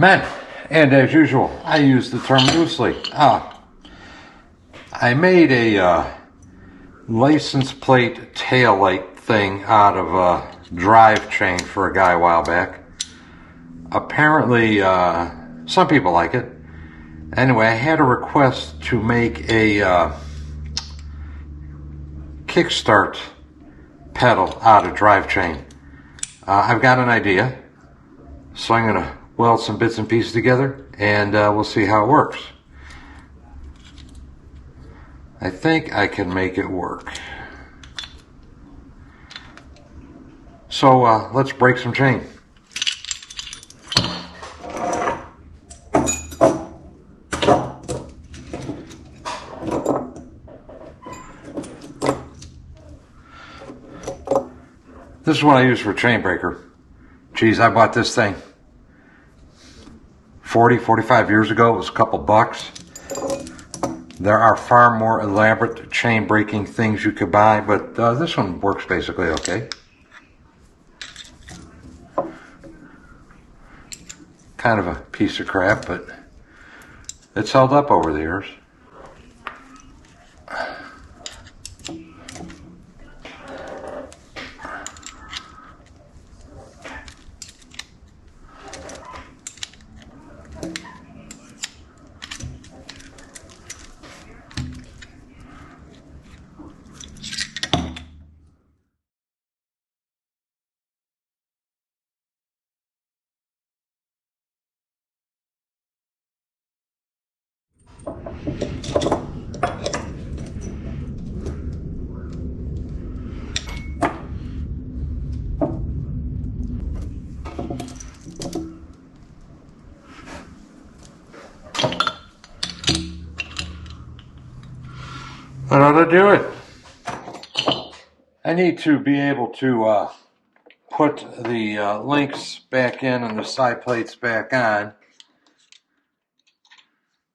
Men, and as usual, I use the term loosely. I made a license plate taillight thing out of a drive chain for a guy a while back. Apparently, some people like it. Anyway, I had a request to make a kickstart pedal out of drive chain. I've got an idea, so I'm going to weld some bits and pieces together, and we'll see how it works. I think I can make it work. So let's break some chain. This is what I use for a chain breaker. Geez, I bought this thing 45 years ago. It was a couple bucks. There are far more elaborate chain breaking things you could buy, but this one works basically okay. Kind of a piece of crap, but it's held up over the years. That ought to do it. I need to be able to put the links back in and the side plates back on.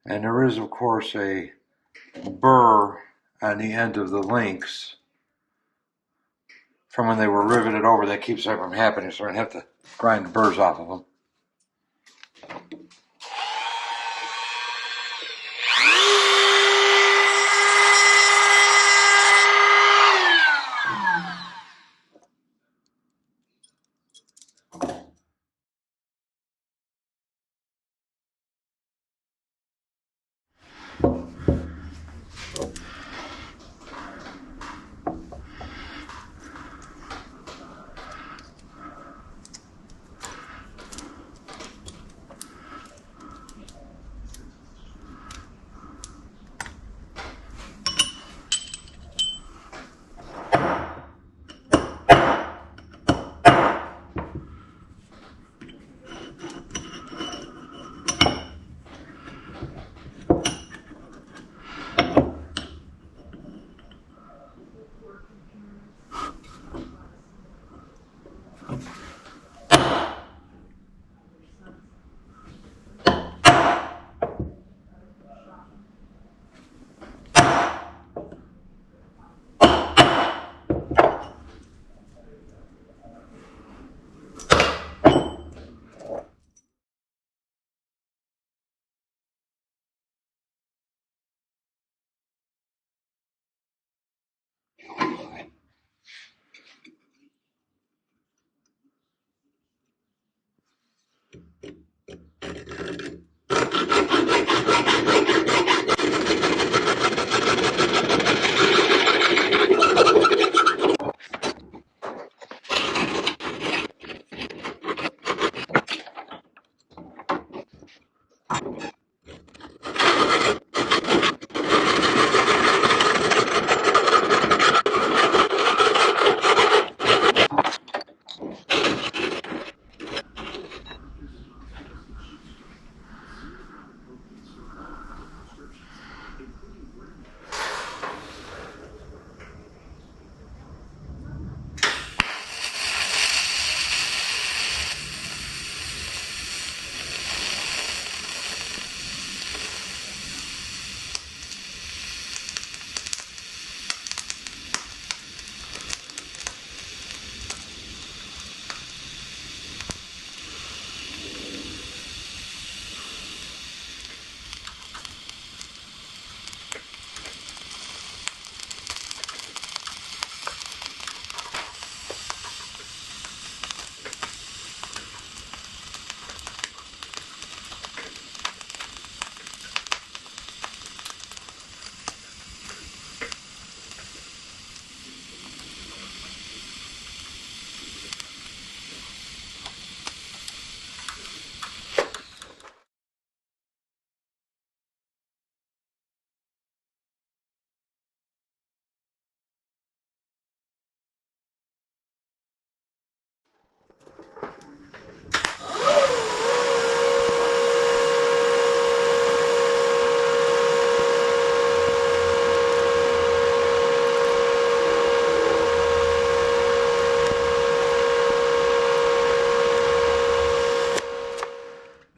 And there is, of course, a burr on the end of the links from when they were riveted over that keeps that from happening, so I have to grind the burrs off of them.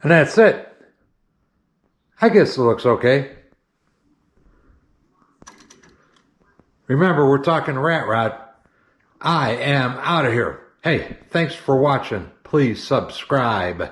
And that's it. I guess it looks okay. Remember, we're talking rat rod. I am out of here. Hey, thanks for watching. Please subscribe.